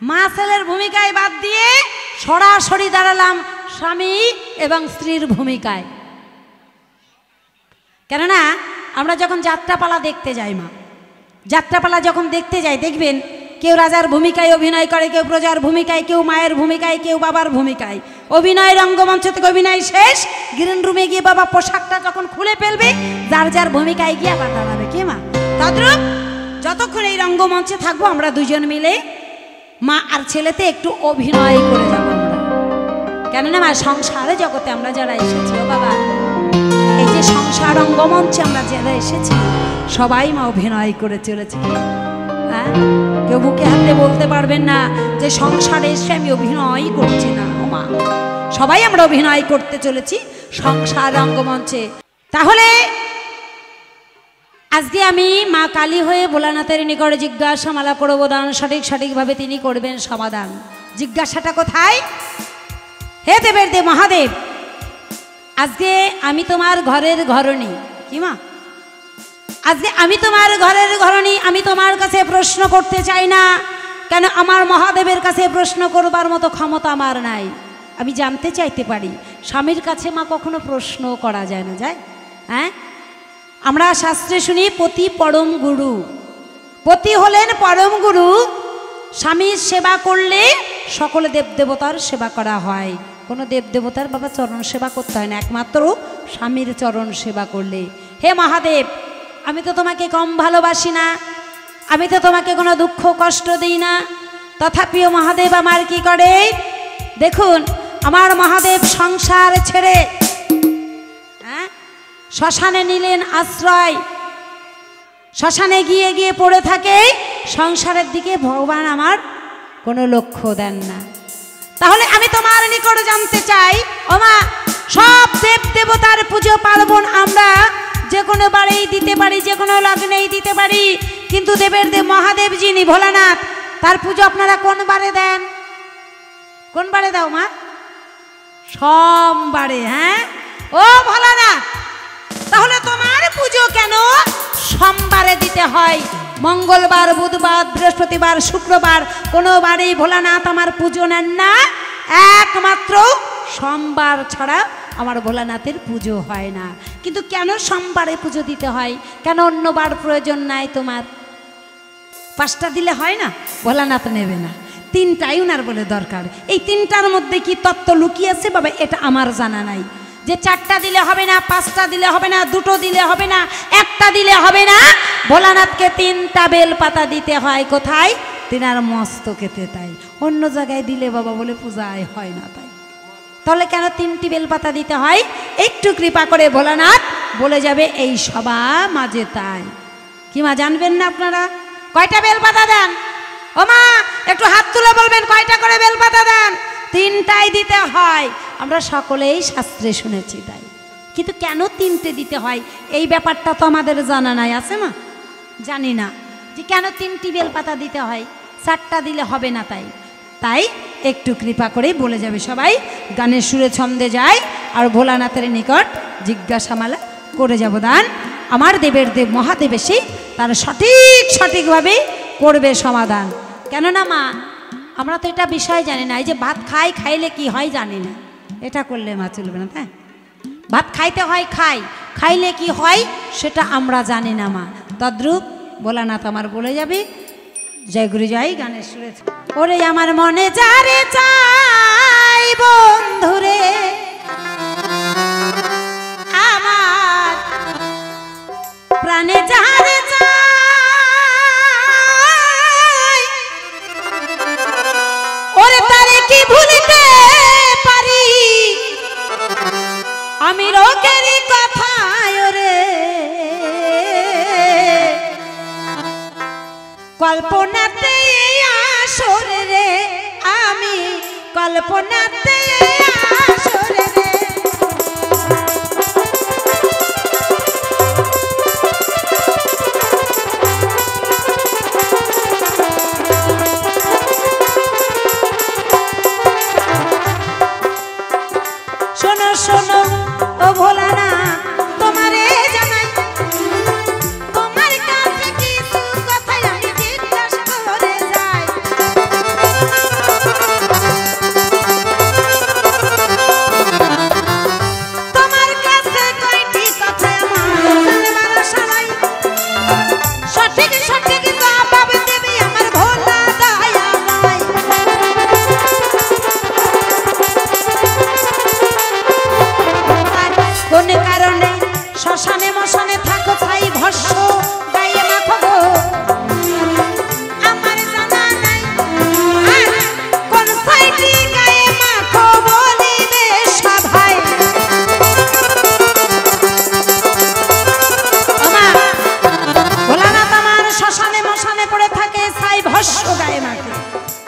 মা ছেলের ভূমিকায় বাদ দিয়ে সরাসরি দাঁড়ালাম স্বামী এবং স্ত্রীর ভূমিকায়। কেননা আমরা যখন যাত্রাপালা দেখতে যাই, মা যাত্রাপালা যখন দেখতে যাই দেখবেন কেউ রাজার ভূমিকায় অভিনয় করে, কেউ প্রজার ভূমিকায়, কেউ মায়ের ভূমিকায়, কেউ বাবার ভূমিকায়। অভিনয় রঙ্গমঞ্চ থেকে অভিনয় শেষ, গ্রিন রুমে গিয়ে বাবা পোশাকটা যখন খুলে ফেলবে যার যার ভূমিকায় গিয়ে আবার দাঁড়াবে কে মা। তদ্রূপ যতক্ষণ এই রঙ্গমঞ্চে থাকবো আমরা দুজন মিলে মা আর ছেলেতে একটু অভিনয় করে যাব আমরা। কেননা মা সংসারে জগতে আমরা যারা এসেছি ও বাবা, এই যে সংসার রঙ্গমঞ্চে আমরা যারা এসেছি সবাই মা অভিনয় করে চলেছি। হ্যাঁ, কেউ বুকে হাতে বলতে পারবেন না যে সংসারে এসে আমি অভিনয় করছি না। ও মা, সবাই আমরা অভিনয় করতে চলেছি সংসার রঙ্গমঞ্চে। তাহলে আজকে আমি মা কালী হয়ে ভোলানাথের নিকটে জিজ্ঞাসামালা করব, দান সঠিকভাবে তিনি করবেন সমাধান। জিজ্ঞাসাটা কোথায়? হে দেবের দেব মহাদেব, আজকে আমি তোমার ঘরের ঘরণী। কি মা? আজকে আমি তোমার ঘরের ঘরণী, আমি তোমার কাছে প্রশ্ন করতে চাই না। কেন? আমার মহাদেবের কাছে প্রশ্ন করবার মতো ক্ষমতা আমার নাই। আমি জানতে চাইতে পারি, স্বামীর কাছে মা কখনো প্রশ্ন করা যায় না, যায়? হ্যাঁ, আমরা শাস্ত্রে শুনি পতি পরম গুরু। পতি হলেন পরম গুরু। স্বামীর সেবা করলে সকল দেবদেবতার সেবা করা হয়। কোনো দেবদেবতার বাবা চরণ সেবা করতে হয় না, একমাত্র স্বামীর চরণ সেবা করলে। হে মহাদেব, আমি তো তোমাকে কম ভালোবাসি না, আমি তো তোমাকে কোনো দুঃখ কষ্ট দিই না, তথাপিও মহাদেব আমার কি করে? দেখুন, আমার মহাদেব সংসার ছেড়ে শ্মশানে নিলেন আশ্রয়। শ্মশানে গিয়ে গিয়ে পড়ে থাকে, সংসারের দিকে ভগবান আমার কোনো লক্ষ্য দেন না। তাহলে আমি তোমার নিকট জানতে চাই, ও মা, সব দেব দেবতার পুজো পার্বণ আমরা যে কোনো বারেই দিতে পারি, যে কোনো লগ্নেই দিতে পারি, কিন্তু দেবের দেব মহাদেব যিনি ভোলানাথ, তার পুজো আপনারা কোন বারে দেন? কোন বারে দাও মা? সোমবারে। হ্যাঁ, ও ভোলানাথ, তাহলে তোমার পুজো কেন সোমবারে দিতে হয়? মঙ্গলবার, বুধবার, বৃহস্পতিবার, শুক্রবার কোনো বারেই ভোলানাথ আমার পুজো নেন না। একমাত্র সোমবার ছাড়া আমার ভোলানাথের পুজো হয় না। কিন্তু কেন সোমবারে পুজো দিতে হয়? কেন অন্য বার প্রয়োজন নাই তোমার? 5টা দিলে হয় না? ভোলানাথ নেবে না, 3টাই উনার বলে দরকার। এই 3টার মধ্যে কি তত্ত্ব লুকিয়ে আছে বাবা, এটা আমার জানা নাই। যে 4টা দিলে হবে না, 5টা দিলে হবে না, 2টো দিলে হবে না, 1টা দিলে হবে না। ভোলানাথকে 3টা বেলপাতা দিতে হয়। কোথায়? তিনার মস্তকেতে। তাই অন্য জায়গায় দিলে বাবা বলে পূজায় হয় না। তাই তাহলে কেন 3টি বেলপাতা দিতে হয়? একটু কৃপা করে ভোলানাথ বলে যাবে এই সভা মাঝে। তাই কি মা জানবেন না আপনারা? কয়টা বেলপাতা দেন? ও মা, একটু হাত তুলে বলবেন কয়টা করে বেলপাতা দেন? 3টাই দিতে হয়। আমরা সকলেই শাস্ত্রে শুনেছি। তাই কিন্তু কেন 3টে দিতে হয় এই ব্যাপারটা তো আমাদের জানা নাই। আছে মা? জানি না যে কেন 3টি বেলপাতা দিতে হয়, 4টা দিলে হবে না। তাই একটু কৃপা করেই বলে যাবে সবাই। গানের সুরে ছন্দে যায় আর ভোলানাথের নিকট জিজ্ঞাসামালা করে যাব। দান আমার দেবের দেব মহাদেব এসে তার সঠিকভাবে করবে সমাধান। কেননা মা, আমরা তো এটা বিষয় জানি না। এই যে ভাত খাইলে কি হয় জানি না, এটা করলে মা চলবে না। তাই ভাত খাইতে হয়, খাইলে কি হয় সেটা আমরা জানি না মা। তদ্রূপ ভোলানাথ আমার বলে যাবে। জয় গুরু জয়। গানের সুরে ওরে আমার মনে যারে চাই বন্ধুরে, আমার প্রাণে যারে চাই, ওরে তারে কি ভুলিতে পারি আমি লোকেরই কথায়। ওরে কল্পনাতে আসরে রে, আমি কল্পনাতে আসরে রে। শোনো শোনো ও ভোলানাথ, তোমারে জানাই তোমার কাছে কিছু কথা আমি জিজ্ঞাসা করে যাই।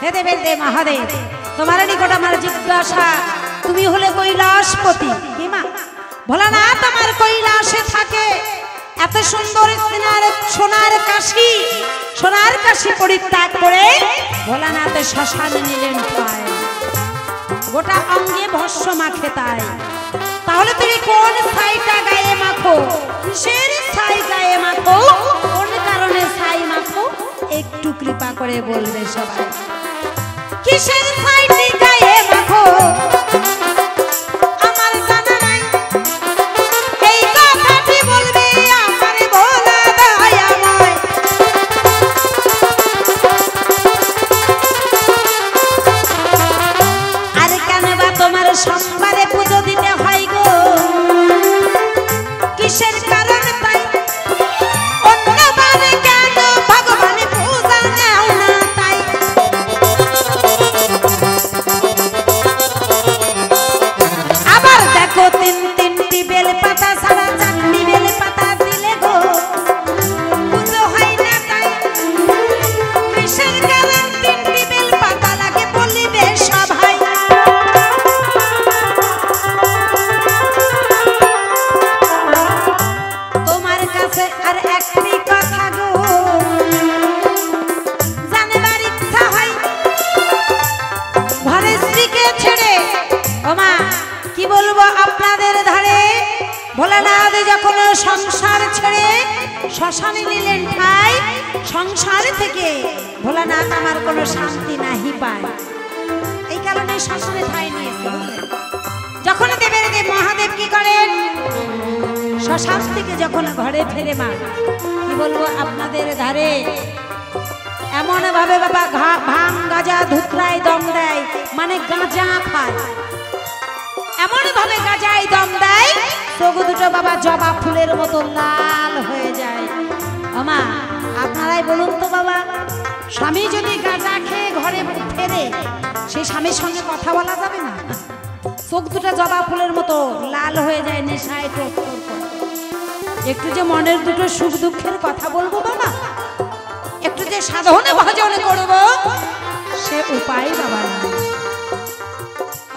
হে দেবের দেব মহাদেব, তোমার নিকট আমার জিজ্ঞাসা, তুমি হলে কৈলাসপতি কি মা? ভোলানাথ আমার কৈলাসে থাকে, এত সুন্দর সোনার কাশি, সোনার কাশি পরিত্যাগ করে ভোলানাথ শ্মশানে নিলেন পায়, গোটা অঙ্গে ভস্ম মাখে তাই। তাহলে তুমি কোন ছাইটা গায়ে মাখো? কিসের ছাই গায়ে মাখো? কোন কারণে ছাই মাখো? একটু কৃপা করে বলবে সবাই, কিসের ছাইটি গায়ে মাখো? আমার জানা নাই, এই কথাটি বলবে আমার ভোলা দয়াময়। আর কেন বা তোমার সোমবারে পুজো দিতে হয় গো? কিসের কারণ তাই? অন্যবারে কেন ভগবান পূজা নেও না তাই? আবার দেখো তিনটি বেল পাতা ছাড়া চারটি বেল পাতা দিলে গো পুজো হয় না তাই। কিসের কারণ তিনটি বেল পাতা লাগে বলিবে সবাই। তোমার কাছে আর একটি কথা গো জানবার ইচ্ছা হয়, ঘরের স্ত্রীকে ছেড়ে ও মা কি বলবো আপনাদের ধারে, ভোলানাথ যখন সংসার ছেড়ে শ্মশানে নিলেন ঠাই, সংসার থেকে ভোলানাথ আমার কোনো শান্তি নাহি পায়, এই কারণে শ্মশানে ঠাই নিয়েছে। যখন দেবের দেব মহাদেব কি করেন, শ্মশান থেকে যখন ঘরে ফেরে মা কি বলবো আপনাদের ধারে, এমন ভাবে বাবা ভাং গাঁজা ধুতরায় দম দেয়, মানে গাঁজা খায়, এমন ভাবে গাঁজায় দম দেয় চোখ দুটো বাবা জবা ফুলের মতো লাল হয়ে যায়। আমা আপনারাই বলুন তো বাবা, স্বামী যদি গাঁজা খেয়ে ঘরে ফেরে সেই স্বামীর সঙ্গে কথা বলা যাবে না? চোখ দুটো জবা ফুলের মতো লাল হয়ে যায়, নেশায় টোট্টোর করে। একটু যে মনের দুটো সুখ দুঃখের কথা বলবো বাবা, একটু যে সাধনে ভজনে করবো, সে উপায় বাবা না।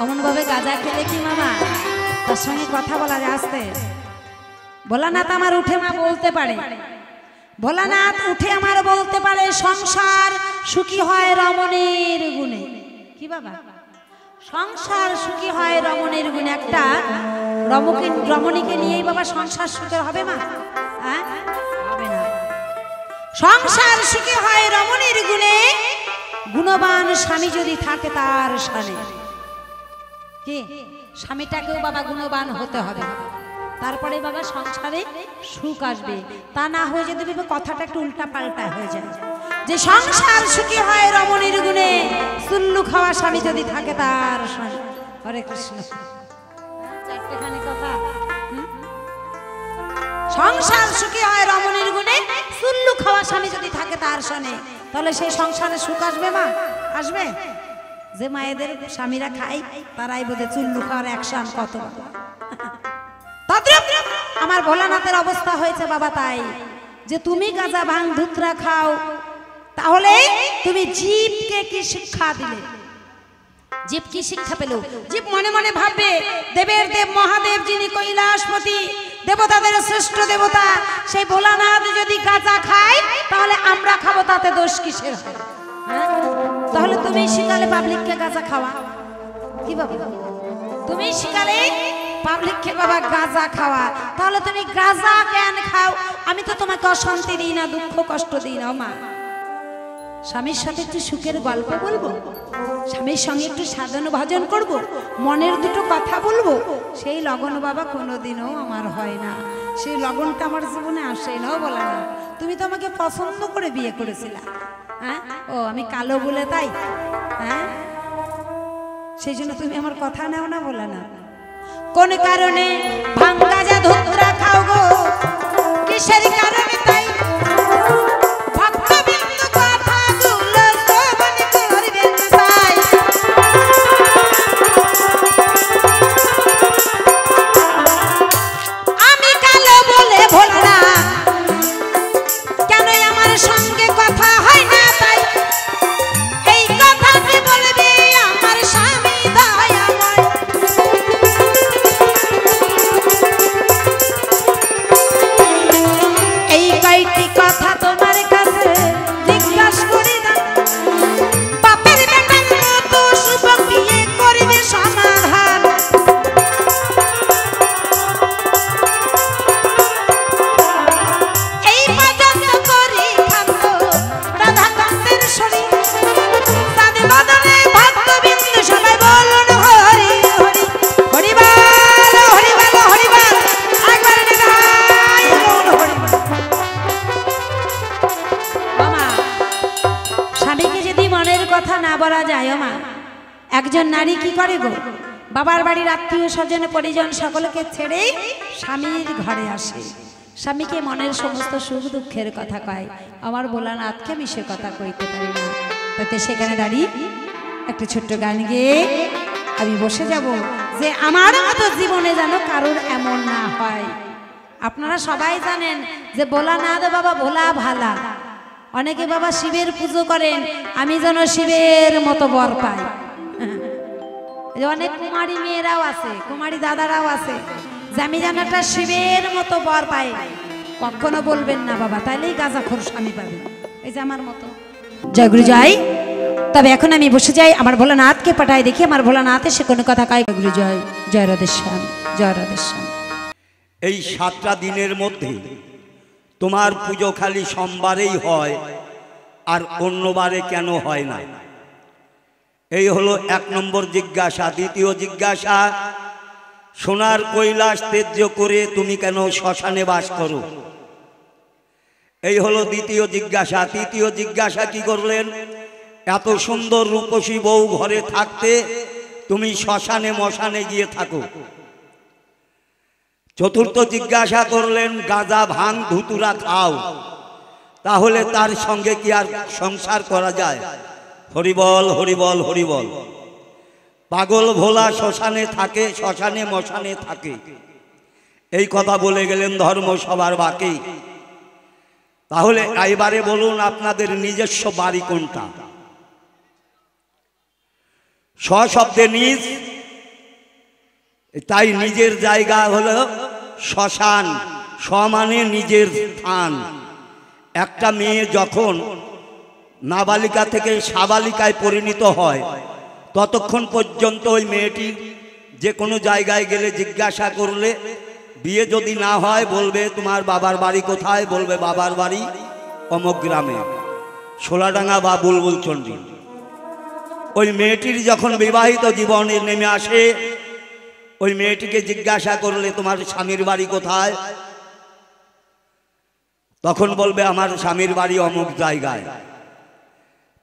অমন ভাবে গাঁজা খেলে কি মামা তার সঙ্গে কথা বলা যায়? আসতে ভোলানাথ আমার উঠে মা বলতে পারে, ভোলানাথ উঠে আমার বলতে পারে, সংসার সুখী হয় রমণীর গুণে। কি বাবা? সংসার সুখী হয় রমণীর গুণে। একটা রমণীকে নিয়েই বাবা সংসার সুখের হবে মা? হ্যাঁ, হবে না। সংসার সুখী হয় রমণীর গুণে, গুণবান স্বামী যদি থাকে তার সানে। কি স্বামীটাকেও বাবা গুণবান হতে হবে, তারপরে বাবা সংসারে সুখ আসবে। তা না হয়ে যদি কথাটা একটু উল্টা পাল্টা হয়ে যায়, যে সংসার সুখী হয় রমণীর গুণে, চুল্লু খাওয়া স্বামী যদি থাকে তার সানে। হরে কৃষ্ণ। চারটেখানি কথা। সংসার সুখী হয় রমণীর গুণে, চুল্লু খাওয়া স্বামী যদি থাকে তার সানে, তাহলে সেই সংসারে সুখ আসবে মা? আসবে? যে মায়েদের স্বামীরা খায় তারাই বোধে চুল্লু খাওয়ার অ্যাকশন কত। আমার ভোলানাথের অবস্থা হয়েছে বাবা তাই, যে তুমি গাঁজা ভাং ধুতরা খাও, তাহলে তুমি জীবকে কি শিক্ষা দিলে? জীব কি শিক্ষা পেল? জীব মনে মনে ভাববে, দেবের দেব মহাদেব যিনি কৈলাসপতি, দেবতাদের শ্রেষ্ঠ দেবতা, সেই ভোলানাথ যদি গাঁজা খায় তাহলে আমরা খাবো, তাতে দোষ কিসের হয়? তাহলে তুমি শিকালে পাবলিককে গাঁজা খাওয়া। কি বাবা? তুমি শিকালে পাবলিককে বাবা গাঁজা খাওয়া, তাহলে তুমি গাঁজা কেন খাও? আমি তো তোমাকে অশান্তি দিই না, দুঃখ কষ্ট দিই না মা। স্বামীর সাথে একটু সুখের গল্প বলবো, স্বামীর সঙ্গে একটু সাধন ভজন করব, মনের দুটো কথা বলবো, সেই লগন বাবা কোনোদিনও আমার হয় না। সেই লগনটা আমার জীবনে আসে না বলা না। তুমি তো আমাকে পছন্দ করে বিয়ে করেছিলা, হ্যাঁ? ও আমি কালো বলে তাই? হ্যাঁ, সেই জন্য তুমি আমার কথা নাও না বলে না। কোন কারণে ভাং গাঁজা ধুতরা খাও গো? কিসের কারণে তাই? সঙ্গে কথা হয় না তাই, এই কথা না বলা যায় ও মা, একজন নারী কি করে গো, বাবার বাড়ির আত্মীয় স্বজন পরিজন সকলকে ছেড়েই স্বামীর ঘরে আসে, স্বামীকে মনের সমস্ত সুখ দুঃখের কথা কয়। আমার ভোলানাথকে আমি সে কথা কইতে পারি না, তাতে সেখানে দাঁড়িয়ে একটা ছোট্ট গান গেয়ে আমি বসে যাব যে আমার মতো জীবনে যেন কারোর এমন না হয়। আপনারা সবাই জানেন যে ভোলানাথ বাবা ভোলা ভালা, অনেকে বাবা শিবের পুজো করেন, আমি যেন শিবের মতো বর পাই। অনেক কুমারী মেয়েরাও আছে, কুমারী দাদারাও আছে, যে আমি যেন একটা শিবের মতো বর পাই। কখনো বলবেন না বাবা, তাইলেই গাঁজাখোর স্বামী পাবে, এই যে আমার মতো। জয় গুরু জয়। তবে এখন আমি বসে যাই, আমার ভোলানাথকে পাঠাই দেখি আমার ভোলানাথে সে কোনো কথা কয়। গুরু জয়, জয় রাধেশ্যাম, জয় রাধেশ্যাম। এই 7টা দিনের মধ্যে তোমার পুজো খালি সোমবারেই হয়, আর অন্যবারে কেন হয় না? এই হলো 1 নম্বর জিজ্ঞাসা। দ্বিতীয় জিজ্ঞাসা, সোনার কৈলাস ত্যায্য করে তুমি কেন শ্মশানে বাস করো? এই হলো দ্বিতীয় জিজ্ঞাসা। তৃতীয় জিজ্ঞাসা কি করলেন, এত সুন্দর রূপসী বউ ঘরে থাকতে তুমি শ্মশানে মশানে গিয়ে থাকো। চতুর্থ জিজ্ঞাসা করলেন, গাঁজা ভাঙ ধুতুরা খাও, তাহলে তার সঙ্গে কি আর সংসার করা যায়? হরিবল হরিবল হরিবল। পাগল ভোলা শ্মশানে থাকে, শ্মশানে মশানে থাকে, এই কথা বলে গেলেন ধর্মসভার বাকি। তাহলে এবারে বলুন আপনাদের নিজস্ব বাড়ি কোনটা? শব্দে নিজ, তাই নিজের জায়গা হলো শ্মশান। মানে নিজের স্থান। একটা মেয়ে যখন নাবালিকা থেকে সাবালিকায় পরিণত হয়, ততক্ষণ পর্যন্ত ওই মেয়েটি যে কোনো জায়গায় গেলে জিজ্ঞাসা করলে, বিয়ে যদি না হয় বলবে তোমার বাবার বাড়ি কোথায়? বলবে বাবার বাড়ি অমুক গ্রামে, সোলাডাঙ্গা বা বুলবুলচন্ডী। ওই মেয়েটির যখন বিবাহিত জীবনে নেমে আসে, ওই মেয়েটিকে জিজ্ঞাসা করলে তোমার স্বামীর বাড়ি কোথায়? তখন বলবে আমার স্বামীর বাড়ি অমুক জায়গায়।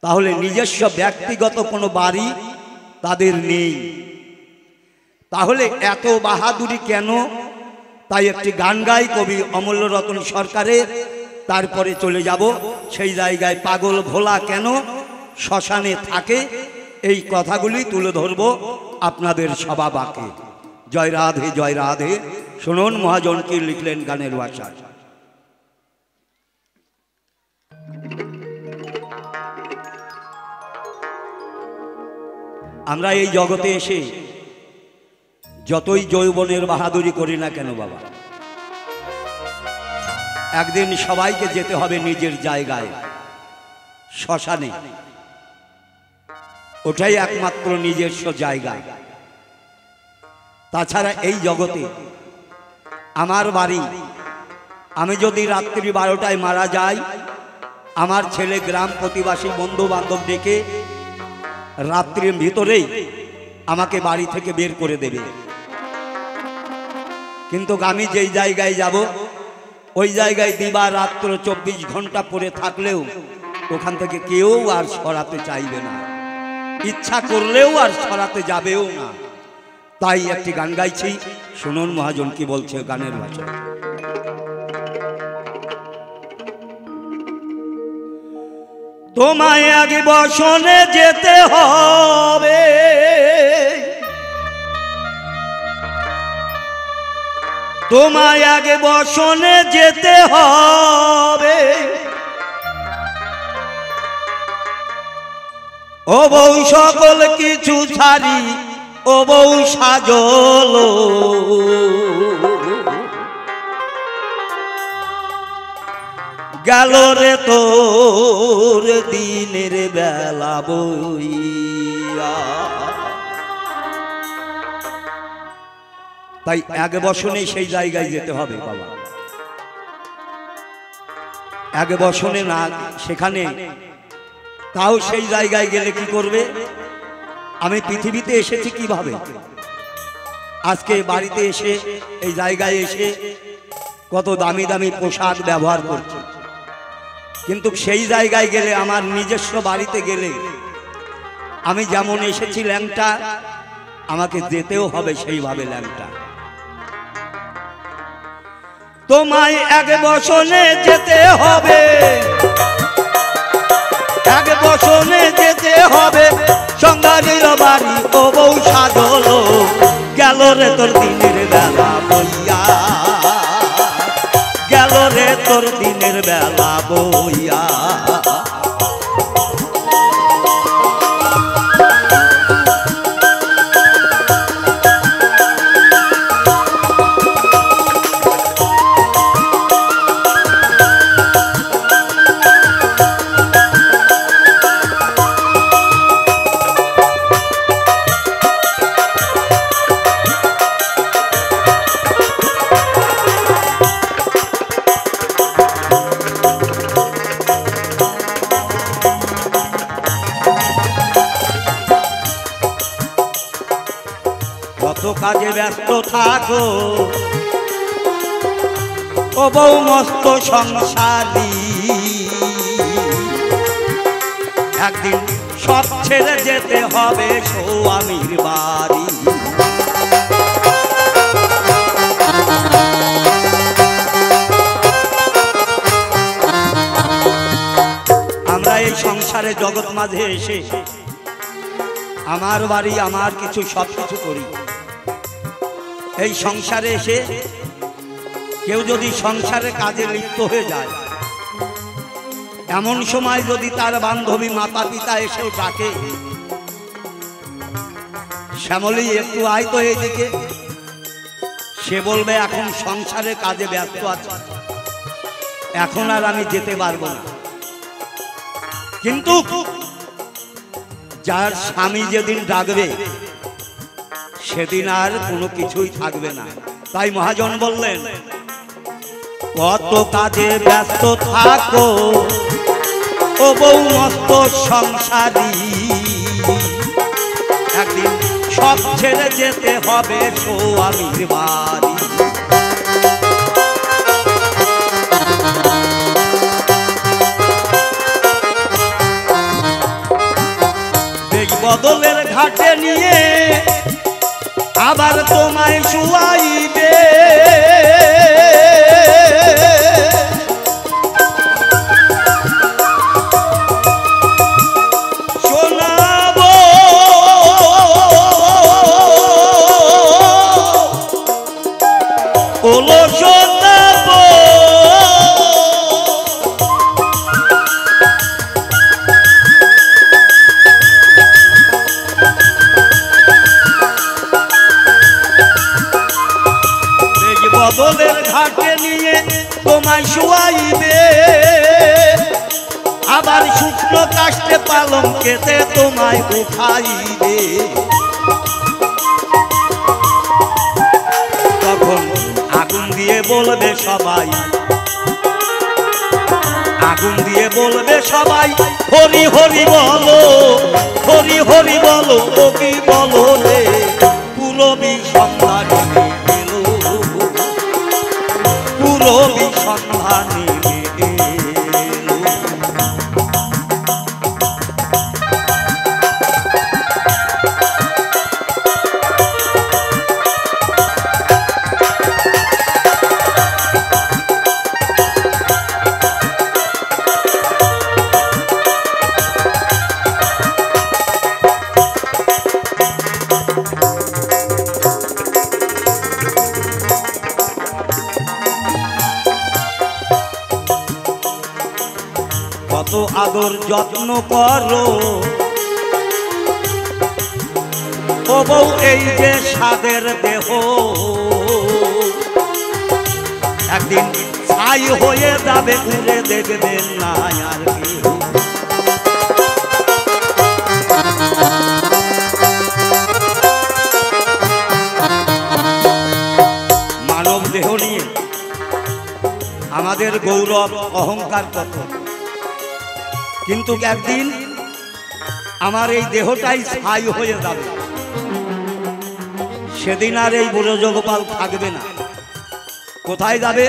তাহলে নিজস্ব ব্যক্তিগত কোনো বাড়ি তাদের নেই। তাহলে এত বাহাদুরি কেন? তাই একটি গান গাই কবি অমূল্য রতন সরকারের, তারপরে চলে যাব সেই জায়গায় পাগল ভোলা কেন শ্মশানে থাকে, এই কথাগুলি তুলে ধরব আপনাদের সবাবাকে। জয় রাধে, জয় রাধে। শুনুন মহাজন কি লিখলেন গানের ভাষায়। আমরা এই জগতে এসে যতই যৌবনের বাহাদুরি করি না কেন বাবা, একদিন সবাইকে যেতে হবে নিজের জায়গায়, শ্মশানে। ওটাই একমাত্র নিজস্ব জায়গা। তাছাড়া এই জগতে আমার বাড়ি, আমি যদি রাত্রি 12টায় মারা যাই, আমার ছেলে গ্রাম প্রতিবাসী বন্ধু বান্ধব ডেকে রাত্রির ভিতরেই আমাকে বাড়ি থেকে বের করে দেবে। কিন্তু আমি যেই জায়গায় যাব, ওই জায়গায় দিবা রাত্র 24 ঘন্টা পরে থাকলেও ওখান থেকে কেউ আর সরাতে চাইবে না, ইচ্ছা করলেও আর সরাতে যাবেও না। তাই একটি গান গাইছি, শুনুন মহাজন কি বলছে গানের ভাষায়। তোমায় আগে বসনে যেতে হবে, তোমায় আগে বসনে যেতে হবে, ও বউ সকল কিছু ছাড়ি, ও বউ সাজল, গেল রে তোর দিনের বেলা বইয়া। তাই এক বসনে সেই জায়গায় যেতে হবে বাবা। এক বসনে না সেখানে, তাও সেই জায়গায় গেলে কি করবে? আমি পৃথিবীতে এসেছি কিভাবে? আজকে বাড়িতে এসে এই জায়গায় এসে কত দামি দামি পোশাক ব্যবহার করছি, কিন্তু সেই জায়গায় গেলে, আমার নিজস্ব বাড়িতে গেলে আমি যেমন এসেছি ল্যাংটা, আমাকে যেতেও হবে সেইভাবে ল্যাংটা। তোমায় এক বসনে যেতে হবে, এক বসনে যেতে হবে, সঙ্গারির বাড়ি ও বউ সাজলো, গেল রে তোর দিনের বেলা বইয়া, গেল রে তোর দিনের বেলা বইয়া। কত কাজে ব্যস্ত থাকো ও বউ মস্ত সংসারী, একদিন সব ছেড়ে যেতে হবে স্বামীর বাড়ি। আমরা এই সংসারে জগৎ মাঝে এসে আমার বাড়ি আমার কিছু সব কিছু করি। এই সংসারে এসে কেউ যদি সংসারে কাজে লিপ্ত হয়ে যায়, এমন সময় যদি তার বান্ধবী মাতা পিতা এসেও ডাকে, শ্যামলী একটু আয় তো এইদিকে, সে বলবে এখন সংসারের কাজে ব্যস্ত আছে, এখন আর আমি যেতে পারবো না। কিন্তু যার স্বামী যেদিন ডাকবে সেদিন আর কোনো কিছুই থাকবে না। তাই মহাজন বললেন, কত কাজে ব্যস্ত থাকো ও বউ মস্ত সংসারী, একদিন সব ছেড়ে যেতে হবে স্বামীর বাড়ি। বদলের ঘাটে নিয়ে আবার তোমায় শুয়াইবে, শোনাবো ওলো শোনাবো, বদলের ঘাটে নিয়ে তোমায় শুয়াইবে, আবার শুকনো কাষ্টে পালঙ্কেতে তোমায় উঠাইবে। তখন আগুন দিয়ে বলবে সবাই, আগুন দিয়ে বলবে সবাই, হরি হরি বলো, হরি হরি বলো, ও কি বলো রে পুরবী সন্ধানী, পুরবী সন্ধানী এলো। কত আদর যত্ন করো ও বউ এই যে সাদের দেহ, একদিন ছাই হয়ে যাবে, উড়ে দেখবেন না আর কেউ। মানব দেহ নিয়ে আমাদের গৌরব অহংকার কত, কিন্তু একদিন আমার এই দেহটাই ছাই হয়ে যাবে, সেদিন আর এই ব্রজগোপাল থাকবে না। কোথায় যাবে?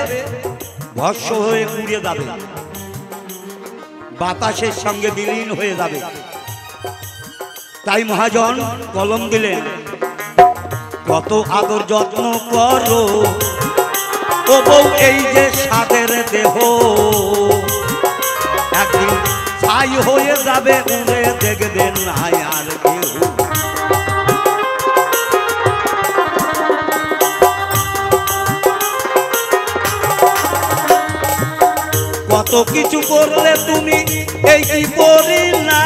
ভস্ম হয়ে উড়ে যাবে, বাতাসের সঙ্গে বিলীন হয়ে যাবে। তাই মহাজন কলম দিলেন, কত আদর যত্ন করো ও বউ এই যে সাদের দেহ, একদিন ছাই হয়ে যাবে উড়ে দেখবেন নাই আর কেউ। কত কিছু করলে তুমি এই কি করি না,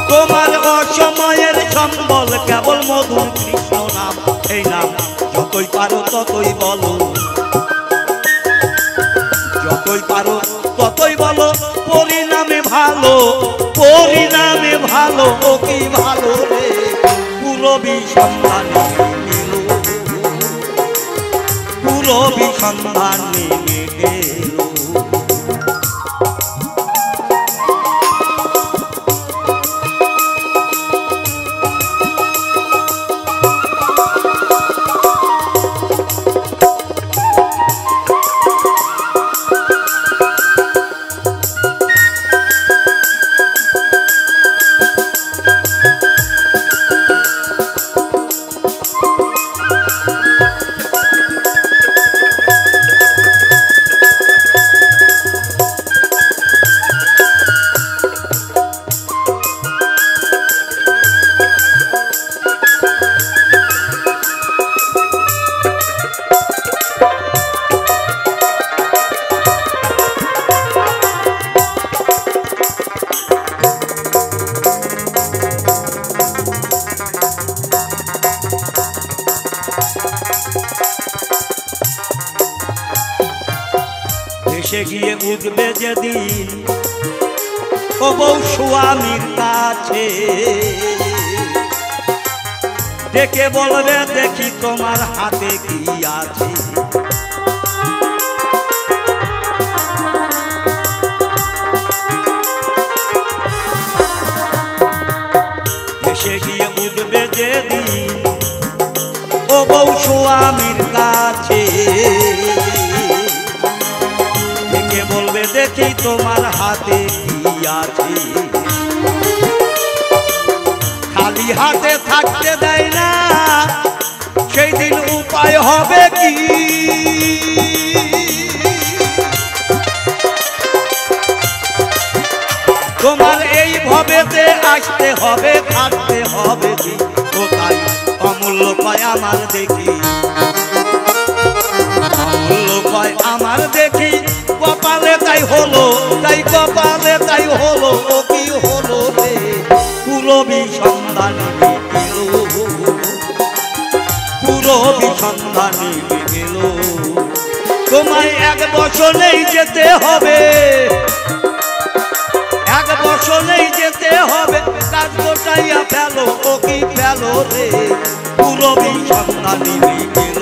তোমার অসময়ের সম্বল কেবল মধুর কৃষ্ণ নাম, এই নাম যতই পারো ততই বলো, যতই পারো ততই বলো, পরিণামে ভালো, পরিণামে ভালো, ও কি ভালো রে পুরবী সন্ধানে গেল, পুরবী সন্ধানে গেল। ভেসে গিয়ে উঠবে যেদিন ও বউ স্বামীর কাছে, ডেকে বলবে দেখি তোমার হাতে কি আছে, ভেসে গিয়ে উঠবে যেদিন ও বউ স্বামীর কাছে, বলবে দেখি তোমার হাতে কি আছে, খালি হাতে থাকতে দেয় না সেই দিন উপায় হবে কি, তোমার এই ভবেতে আসতে হবে থাকতে হবে কি, ও তাই অমূল্য কয় আমার দেখি, অমূল্য কয় আমার দেখি, কপালে তাই হলো, তাই কপালে তাই হলো, ও কি হলো রে পুরবী সন্ধানে গেল, পুরবী সন্ধানে গেল। তোমায় এক বছরেই যেতে হবে, এক বছরেই যেতে হবে, কাজ গোটাইয়া ফেলো, ও কি ফেলো রে পুরবী সন্ধানে গেল,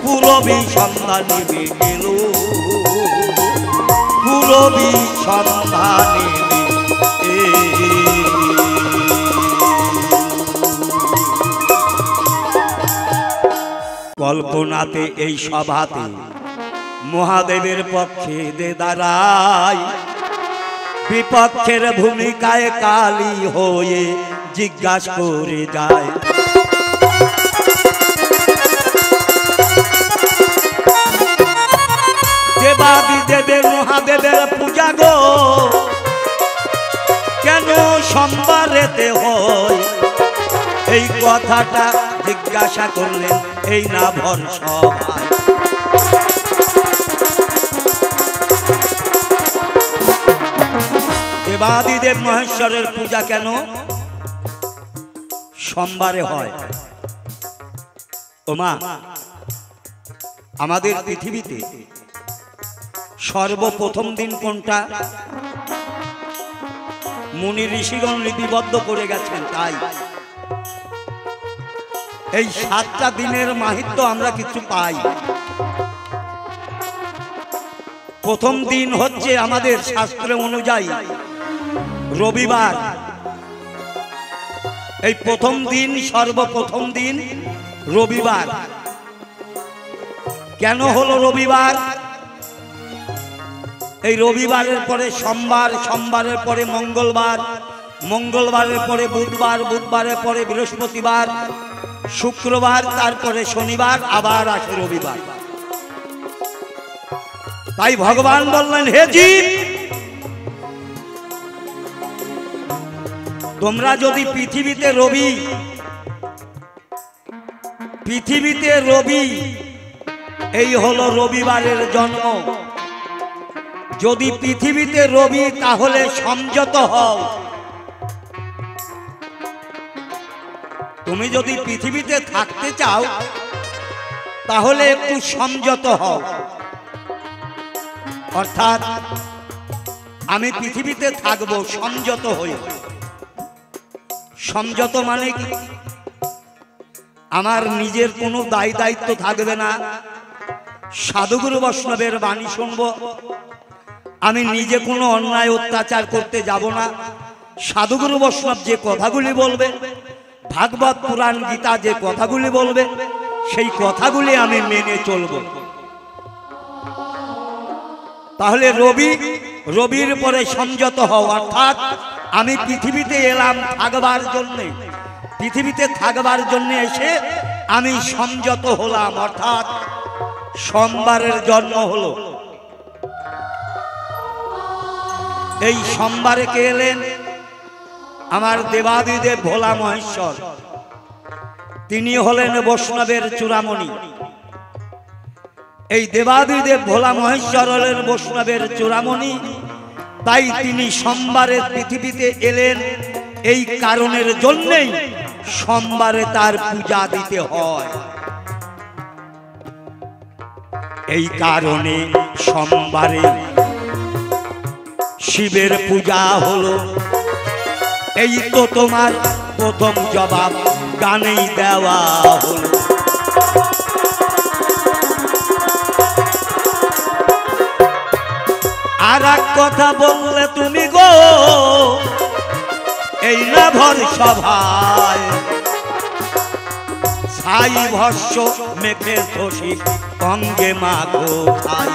পুরবী সন্ধানে গেল, পুরবী সন্ধানে। কল্পনাতে এই সভাতে মহাদেবের পক্ষে দে দাঁড়াই, বিপক্ষের ভূমিকায় কালী হয়ে জিজ্ঞাসা করে যায়, দেবাদি দেবের মহাদেবের পূজা গো কেন সোমবারেতে হয়, এই কথাটা জিজ্ঞাসা করলেন এই না ভর সভায়। দেবাদিদেব মহেশ্বরের পূজা কেন সোমবারে হয়? ওমা, আমাদের পৃথিবীতে সর্বপ্রথম দিন কোনটা? মুনি ঋষিগণ লিপিবদ্ধ করে গেছেন, তাই এই 7টা দিনের মাহাত্ম্য আমরা কিছু পাই। প্রথম দিন হচ্ছে আমাদের শাস্ত্র অনুযায়ী রবিবার। এই প্রথম দিন, সর্বপ্রথম দিন রবিবার। কেন হলো রবিবার? এই রবিবারের পরে সোমবার, সোমবারের পরে মঙ্গলবার, মঙ্গলবারের পরে বুধবার, বুধবারের পরে বৃহস্পতিবার, শুক্রবার, তারপরে শনিবার, আবার আসে রবিবার। তাই ভগবান বললেন, হে জীব, তোমরা যদি পৃথিবীতে রবি, এই হলো রবিবারের জন্ম। যদি পৃথিবীতে রবি, তাহলে সংযত হও। তুমি যদি পৃথিবীতে থাকতে চাও, তাহলে একটু সংযত হও। অর্থাৎ আমি পৃথিবীতে থাকব, সংযত হই। সংযত মানে কি? আমার নিজের কোনো দায় দায়িত্ব থাকবে না। সাধুগুরু বৈষ্ণবের বাণী শুনব, আমি নিজে কোনো অন্যায় অত্যাচার করতে যাব না। সাধুগুরু বৈষ্ণব যে কথাগুলি বলবে, ভাগবত পুরাণ গীতা যে কথাগুলি বলবে, সেই কথাগুলি আমি মেনে চলব। তাহলে রবির পরে সংযত হও। অর্থাৎ আমি পৃথিবীতে এলাম থাকবার জন্যে, পৃথিবীতে থাকবার জন্য এসে আমি সংযত হলাম। অর্থাৎ সোমবারের জন্ম হলো। এই সোমবারে কে এলেন? আমার দেবাদিদেব ভোলা মহেশ্বর। তিনি হলেন বৈষ্ণবের চূড়ামণি। এই দেবাদিদেব ভোলা মহেশ্বর হলেন বৈষ্ণবের চূড়ামণি। তাই তিনি সোমবারে পৃথিবীতে এলেন। এই কারণের জন্যই সোমবারে তার পূজা দিতে হয়। এই কারণে সোমবারে শিবের পূজা হলো। এই তো তোমার প্রথম জবাব গানেই দেওয়া হলো। আর এক কথা বললে তুমি গো, এই না ভর সভায় ছাই ভস্য মেখে শশী অঙ্গে মাগো ছাই।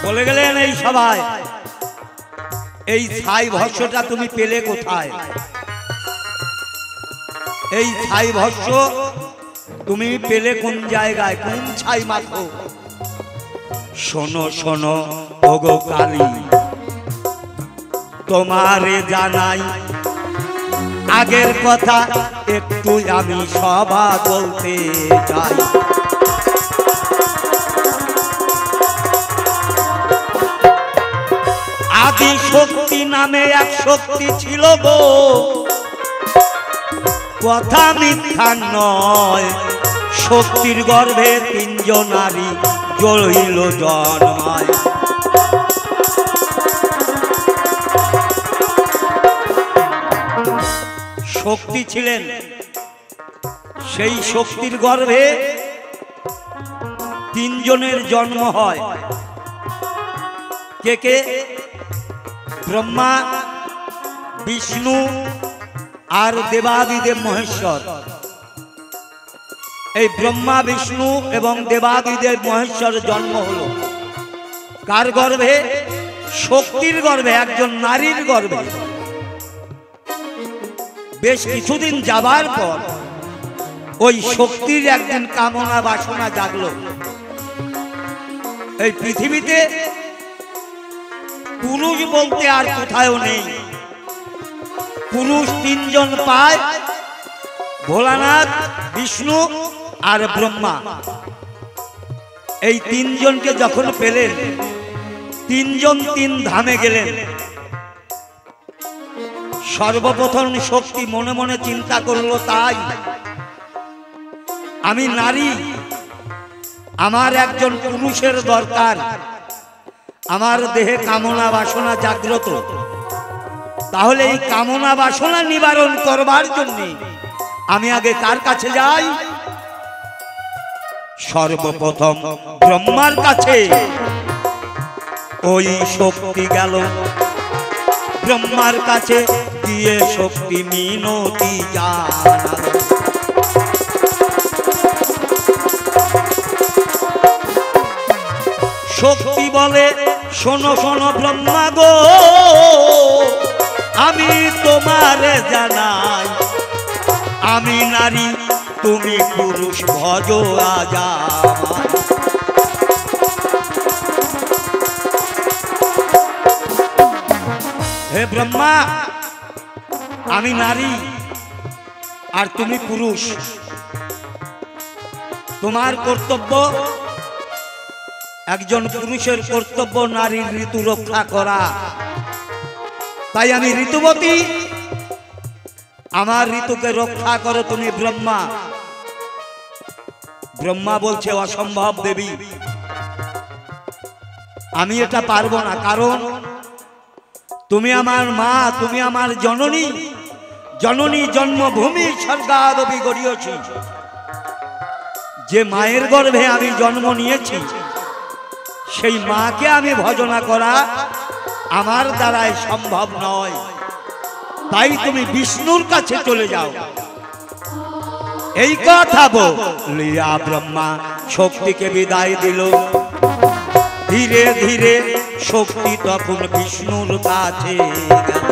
বলে গেলেন এই সভায়, এই ছাই ভস্যটা তুমি পেলে কোথায়? এই ছাই ভস্য তুমি পেলে কোন জায়গায়, কোন ছাই মাখো? শোনো শোনো ওগো কালী, তোমারে জানাই আগের কথা একটু আমি সভা বলতে চাই। আদি শক্তি নামে এক শক্তি ছিল গো, কথা মিথ্যা নয়। শক্তির গর্ভে তিনজন নারী জড়িল জন্মায়। শক্তি ছিলেন, সেই শক্তির গর্ভে তিনজনের জন্ম হয়। কে কে? ব্রহ্মা, বিষ্ণু আর দেবাদিদেব মহেশ্বর। এই ব্রহ্মা, বিষ্ণু এবং দেবাদিদেব মহেশ্বর জন্ম হলো কার গর্ভে? শক্তির গর্ভে, একজন নারীর গর্ভে। বেশ কিছুদিন যাবার পর ওই শক্তির একদিন কামনা বাসনা জাগলো। এই পৃথিবীতে পুরুষ বলতে আর কোথাও নেই। পুরুষ তিনজন পায়, ভোলানাথ, বিষ্ণু আর ব্রহ্মা। এই তিনজনকে যখন পেলেন, তিনজন তিন ধামে গেলেন। সর্বপ্রথম শক্তি মনে মনে চিন্তা করলো, তাই আমি নারী, আমার একজন পুরুষের দরকার। আমার দেহে কামনা বাসনা জাগ্রত, তাহলে এই কামনা বাসনা নিবারণ করবার জন্য আমি আগে কার কাছে যাই? সর্বপ্রথম ব্রহ্মার কাছে। ওই শক্তি গেল ব্রহ্মার কাছে, দিয়ে শক্তি মিনতি জানালো। বলে শোনো শোনো ব্রহ্মা গো, আমি তোমারে জানাই, আমি নারী তুমি পুরুষ, ভজ আজ আমায়। হে ব্রহ্মা, আমি নারী আর তুমি পুরুষ, তোমার কর্তব্য, একজন পুরুষের কর্তব্য নারীর ঋতু রক্ষা করা। তাই আমি ঋতুবতী, আমার ঋতুকে রক্ষা করো তুমি ব্রহ্মা। ব্রহ্মা বলছে অসম্ভব দেবী, আমি এটা পারবো না, কারণ তুমি আমার মা, তুমি আমার জননী, জননী জন্মভূমি স্বর্গাদপি গড়িয়েছি। যে মায়ের গর্ভে আমি জন্ম নিয়েছি সেই মাকে আমি ভজনা করা আমার দ্বারাই সম্ভব নয়। তাই তুমি বিষ্ণুর কাছে চলে যাও। এই কথা বলিয়া ব্রহ্মা শক্তিকে বিদায় দিল। ধীরে ধীরে শক্তি তখন বিষ্ণুর কাছে গেল।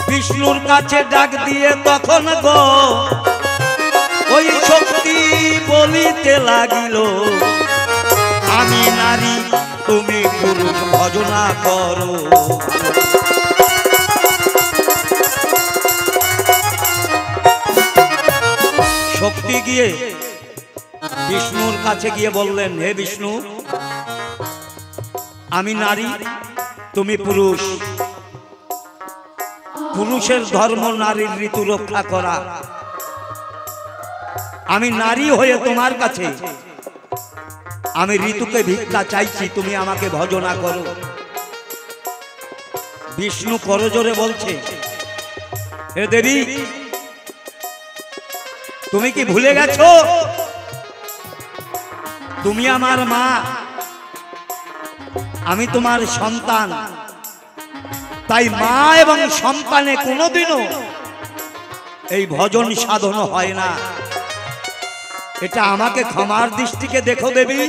বিষ্ণুর কাছে ডাক দিয়ে তখন গো ওই শক্তি বলিতে লাগিল, আমি নারী তুমি পুরুষ, ভজনা করো। শক্তি গিয়ে বিষ্ণুর কাছে গিয়ে বললেন, হে বিষ্ণু, আমি নারী তুমি পুরুষ, পুরুষের ধর্ম নারীর ঋতু রক্ষা করা। আমি নারী হয়ে তোমার কাছে আমি ঋতুকে ভিক্ষা চাইছি, তুমি আমাকে ভজনা করো। বিষ্ণু করজোরে বলছে, হে দেবী, তুমি কি ভুলে গেছো তুমি আমার মা, আমি তোমার সন্তান। তাই মা এবং সন্তানে কোনোদিনও এই ভজন সাধন হয় না। এটা আমাকে ক্ষমার দৃষ্টিকে দেখো দেবী,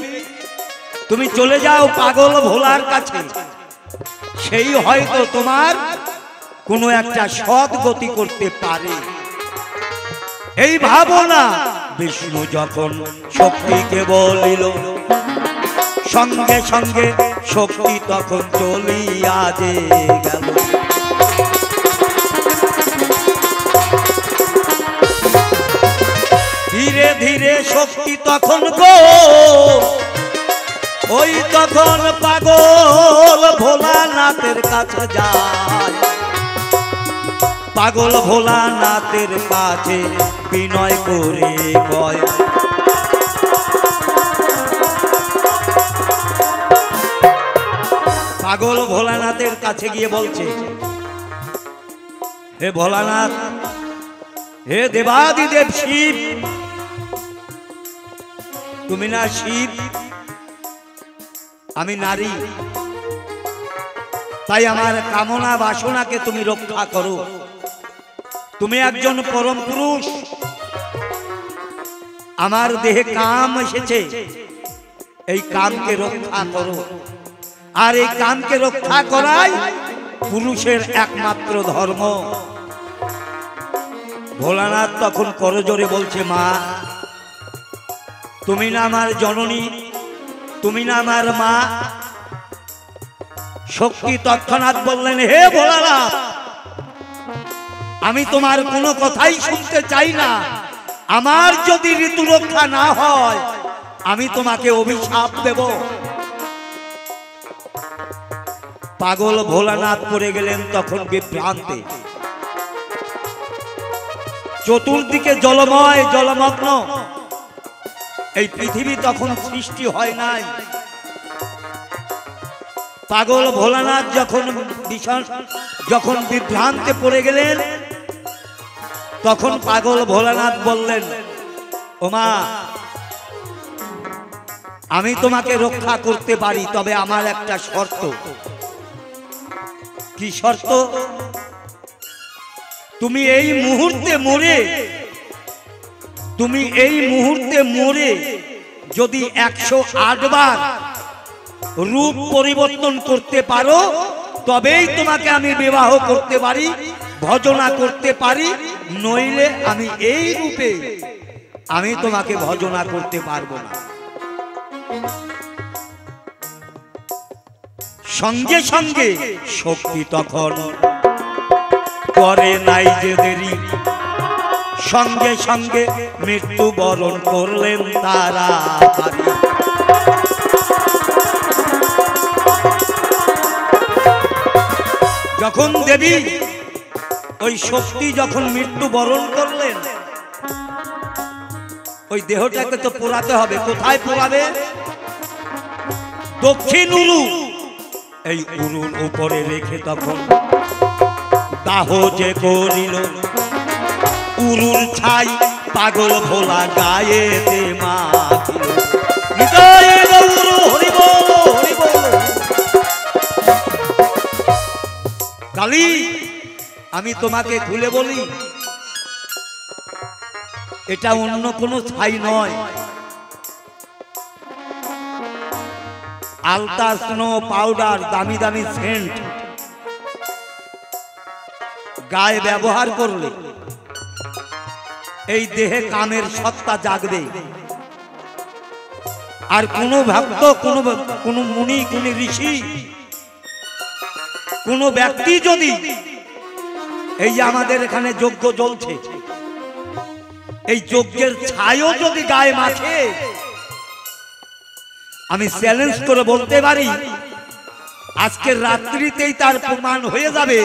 তুমি চলে যাও পাগল ভোলার কাছে, সেই হয়তো তোমার কোনো একটা সৎ গতি করতে পারে। এই ভাবনা বিষ্ণু যখন শক্তিকে বলিল, সঙ্গে সঙ্গে শক্তি তখন চলিয়া যে গেল। ধীরে ধীরে শক্তি তখন গো ওই তখন পাগল ভোলানাথের কাছে যায়। পাগল ভোলানাথের কাছে বিনয় করে কয়, পাগল ভোলানাথের কাছে গিয়ে বলছে, হে ভোলানাথ, হে দেবাদিদেব শিব, তুমি না শিব, আমি নারী, তাই আমার কামনা বাসনাকে তুমি রক্ষা করো। তুমি একজন পরম পুরুষ, আমার দেহে কাম এসেছে, এই কামকে রক্ষা করো। আর এই কামকে রক্ষা করাই পুরুষের একমাত্র ধর্ম। ভোলানাথ তখন করজোরে বলছে, মা, তুমি না আমার জননী, তুমি না আমার মা। শক্তি তৎক্ষণাৎ বললেন, হে ভোলানাথ, আমি তোমার কোনো কথাই শুনতে চাই না। আমার যদি ঋতু রক্ষা না হয় আমি তোমাকে অভিশাপ দেব। পাগল ভোলানাথ পড়ে গেলেন তখন বিভ্রান্তে। চতুর্দিকে জলময়, জলমগ্ন, এই পৃথিবী তখন সৃষ্টি হয় নাই। পাগল ভোলানাথ যখন বিভ্রান্তে পড়ে গেলেন তখন পাগল ভোলানাথ বললেন, ওমা, আমি তোমাকে রক্ষা করতে পারি, তবে আমার একটা শর্ত। কি শর্ত? তুমি এই মুহূর্তে মরে তুমি এই মুহূর্তে মরে যদি 108 বার রূপ পরিবর্তন করতে পারো, তবেই তোমাকে আমি বিবাহ করতে পারি, ভজনা করতে পারি, নইলে আমি এই রূপে আমি তোমাকে ভজনা করতে পারবো না। সঙ্গে সঙ্গে শক্তি তখন করে নাই যে দেরি, সঙ্গে সঙ্গে মৃত্যুবরণ করলেন তারা। যখন দেবী ওই শক্তি যখন মৃত্যুবরণ করলেন, ওই দেহটাকে তো পোড়াতে হবে। কোথায় পোড়াবে? দক্ষিণ উরু। এই উরুর উপরে রেখে তখন দাহ যে করিল, উরুর ছাই পাগল ভোলা গায়েতে মাখিল। হৃদয় গৌর হরি বল, হরি বল। কালী, আমি তোমাকে খুলে বলি, এটা অন্য কোনো ছাই নয়। আলতা, স্নো পাউডার, দামি দামি সেন্ট গায়ে ব্যবহার করলে এই দেহে কামের সত্তা জাগবে। আর কোন ভক্ত, কোন মুনি, কোন ঋষি, কোন ব্যক্তি যদি এই যে আমাদের এখানে যজ্ঞ জ্বলছে, এই যজ্ঞের ছাইও যদি গায়ে মাখে, আমি চ্যালেঞ্জ করে বলতে পারি আজকের রাত্রিতেই তার প্রমাণ হয়ে যাবে।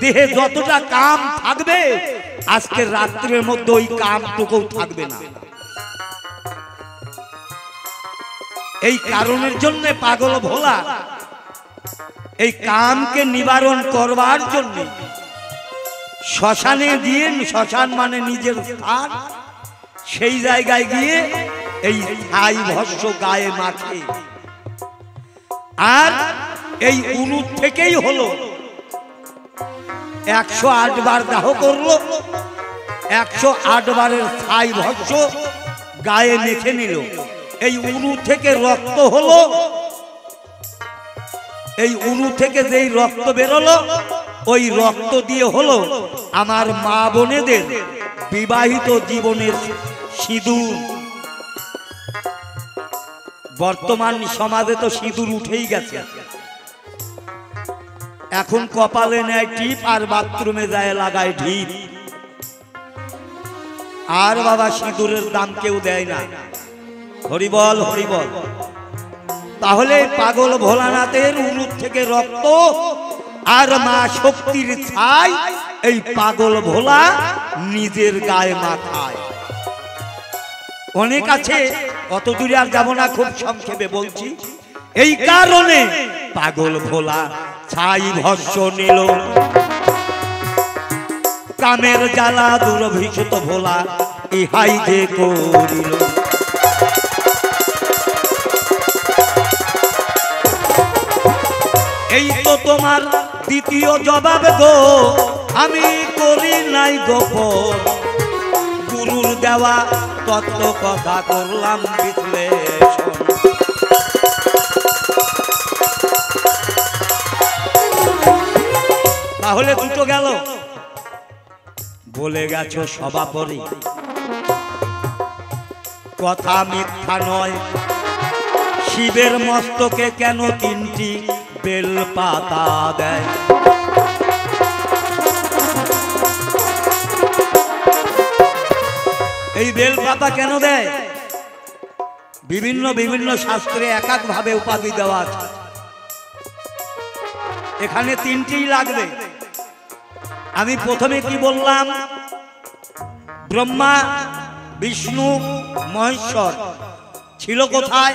দেহে যতটা কাম থাকবে, আজকের রাত্রির মধ্যে ওই কামটুকু থাকবে না। এই কারণের জন্য পাগল ভোলা এই কামকে নিবারণ করবার জন্য শ্মশানে গিয়ে, শ্মশান মানে নিজের স্থান, সেই জায়গায় গিয়ে এই ছাই ভস্য গায়ে মাখে। আর এই উরু থেকেই হলো 108 বার দাহ করলো, 108 বারের ছাই ভস্য গায়ে মেখে নিল। এই উরু থেকে রক্ত হলো, এই উরু থেকে যেই রক্ত বেরোলো, ওই রক্ত দিয়ে হলো আমার মা বোনেদের বিবাহিত জীবনের সিঁদুর। বর্তমান সমাজে তো সিঁদুর উঠেই গেছে। এখন কপালে নেয় টিপ আর বাথরুমে যায় লাগায় ঢিপ। আর বাবা সিঁদুরের দাম কেউ দেয় না। হরিবল, হরিবল। তাহলে পাগল ভোলানাথের উরু থেকে রক্ত আর মা শক্তির ছাই এই পাগল ভোলা নিজের গায়ে মাখায়। অনেক আছে, অত দূরে আর যাব না, খুব সংক্ষেপে বলছি। এই কারণে পাগল ভোলা ছাই ভস্য নিল, কামের জ্বালা দুরভিষত ভোলা ইহাই যে করিল। এই তো তোমার দ্বিতীয় জবাব গো, আমি করি নাই গোপন। গুরুর দেওয়া তত্ত্ব কথা করলাম বিশ্লেষণ। তাহলে দুটো গেল। বলে গেছো সভাপরি, কথা মিথ্যা নয়। শিবের মস্তকে কেন 3টি বেল পাতা দেয়? এই বেল পাতা কেন দেয়? বিভিন্ন বিভিন্ন শাস্ত্রে এক এক ভাবে উপাধি দেওয়া আছে। এখানে 3টিই লাগবে। আমি প্রথমে কি বললাম? ব্রহ্মা, বিষ্ণু, মহেশ্বর ছিল কোথায়?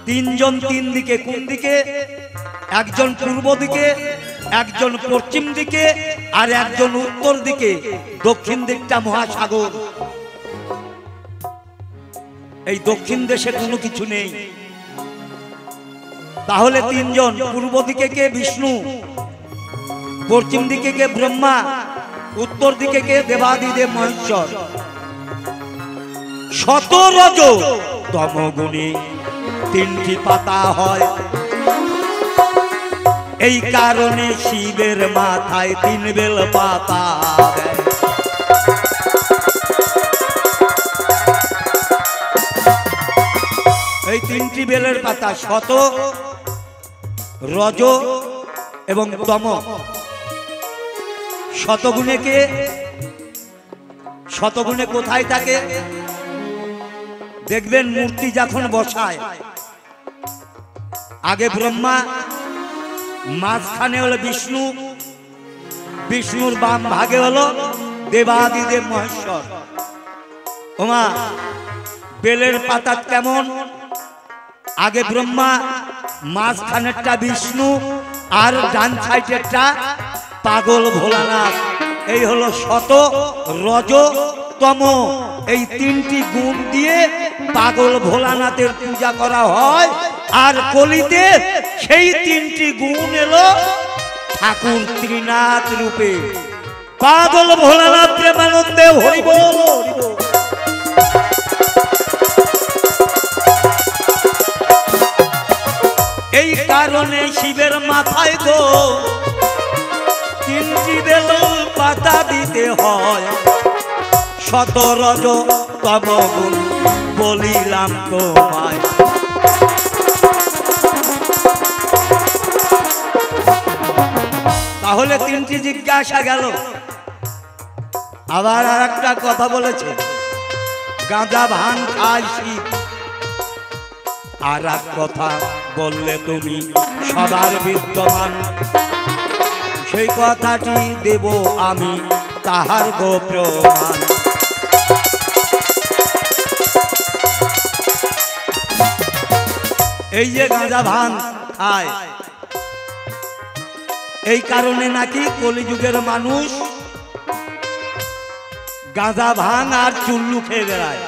3 জন 3 দিকে। কোন দিকে? একজন পূর্ব দিকে, একজন পশ্চিম দিকে, আর একজন উত্তর দিকে। দক্ষিণ দিকটা মহাসাগর। এই দক্ষিণ দেশে কোনো কিছু নেই। তাহলে 3 জন। পূর্ব দিকে কে? বিষ্ণু। পশ্চিম দিকে কে? ব্রহ্মা। উত্তর দিকে কে? দেবাদিদেব মহেশ্বর। শত রজ তম গুণে তিনটি পাতা হয়। এই কারণে শিবের মাথায় তিন বেল পাতা দেয়। এই তিনটি বেলের পাতা শত, রজ এবং তম। শতগুণে কে? শতগুণে কোথায় থাকে? দেখবেন মূর্তি যখন বসায়, আগে ব্রহ্মা, মাঝখানে হলো বিষ্ণু, বিষ্ণুর বাম ভাগে হলো দেবাদিদেব মহেশ্বর। ওমা বেলের পাতা কেমন? আগে ব্রহ্মা, মাঝখানেরটা বিষ্ণু, আর ডান সাইডেরটা পাগল ভোলানাথ। এই হলো শত, রজ, তম। এই তিনটি গুণ দিয়ে পাগল ভোলানাথের পূজা করা হয়। আর কলিতে সেই তিনটি গুণ এলো ঠাকুর ত্রিনাথ রূপে। পাগল ভোলানাথ প্রেমানন্দে হরি বল, হরি বল। এই কারণে শিবের মাথায় গো তিনটি বেল পাতা দিতে হয়। শত, রজ, তম গুণ বলিলাম তোমায়। তাহলে তিনটি জিজ্ঞাসা গেল। আবার আর একটা কথা বলেছে, গাঁজা ভাঙ খায় শিব। আর এক কথা বললে তুমি সবার বিদ্যমান, সেই কথাটি দেব আমি তাহার গো প্রমাণ। এই যে গাঁজা ভাঙ খায়, এই কারণে নাকি কলিযুগের মানুষ গাঁজা ভাঙ আর চুল্লু খেয়ে বেড়ায়।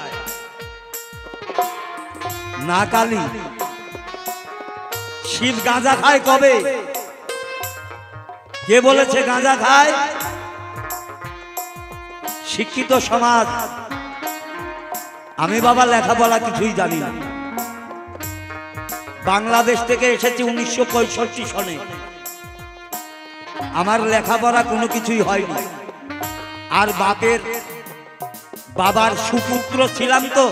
না কালী, শিব গাঁজা খায় কবে? কে বলেছে গাঁজা খায়? শিক্ষিত সমাজ। আমি বাবা লেখাপড়া কিছুই জানি না। বাংলাদেশ থেকে এসেছি 1965 সনে। আমার লেখাপড়া কোনো কিছুই হয়নি। আর বাবার সুপুত্র ছিলাম তো,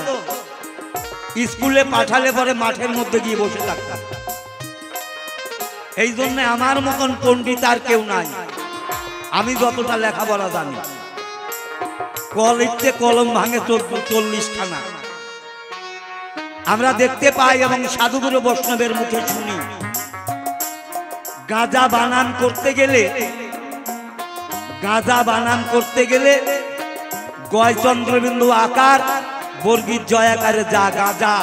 স্কুলে পাঠালে পরে মাঠের মধ্যে গিয়ে বসে থাকতাম। এই জন্য আমার মতন পণ্ডিত আর কেউ নাই। আমি যতটা লেখাপড়া জানি, কলেজে কলম ভাঙে 40 খানা। আমরা দেখতে পাই এবং সাধুগুরু বৈষ্ণবের মুখে শুনি, গাঁজা বানান করতে গেলে গয় চন্দ্রবিন্দু আকার, বর্গীর জয় আকারে যা গাঁজা।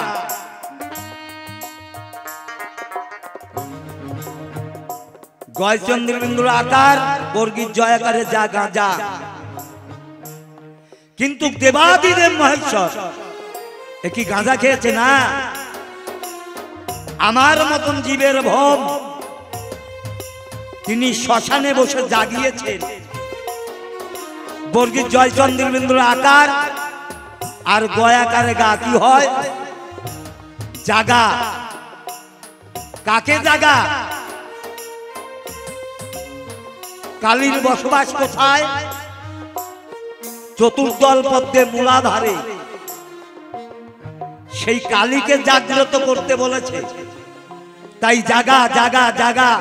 গয় চন্দ্রবিন্দুর আকার, বর্গীর জয় আকারে যা গাঁজা। কিন্তু দেবাদিদেব মহেশ্বর কি গাঁজা খেয়েছে? না। আমার মতন জীবের ভোম তিনি শ্মশানে বসে জাগিয়েছেন। বর্গীর জয় চন্দ্রবিন্দুর আকার আর গয়াকারে গা কি হয়? জাগা। কাকে জাগা? কালীর বসবাস কোথায়? চতুর্দল পদ্মে মূলাধারে। সেই কালীকে জাগ্রত করতে বলেছে। তাই জাগা জাগা জাগা,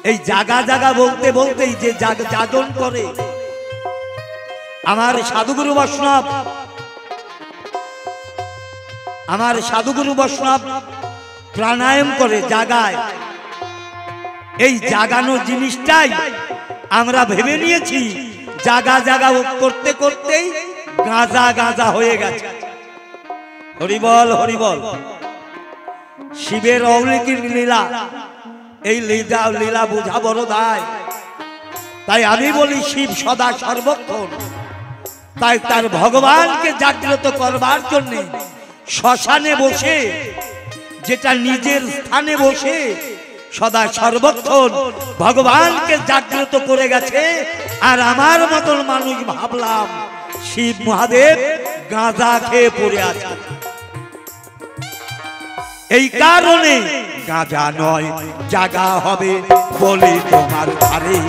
এই জাগা জাগা বলতে বলতেই যে যাজন করে আমার সাধুগুরু বৈষ্ণব প্রাণায়াম করে জাগায়। এই জাগানো জিনিসটাই আমরা ভেবে নিয়েছি জাগা জাগা করতে করতেই গাঁজা গাঁজা হয়ে গেছে। হরিবল হরিবল। শিবের অলৌকিক লীলা, এই লীলা বোঝা বড় দায়। তাই আমি বলি শিব সদা সর্বক্ষণ। তাই তার ভগবানকে জাগ্রত করবার জন্য শ্মশানে বসে, যেটা নিজের স্থানে বসে সদা সর্বক্ষণ ভগবানকে জাগ্রত করে গেছে। আর আমার মতন মানুষ ভাবলাম শিব মহাদেব গাঁজা খেয়ে পড়ে আছে। এই কারণে গাঁজা নয় জাগা হবে বলে তোমার ধারে।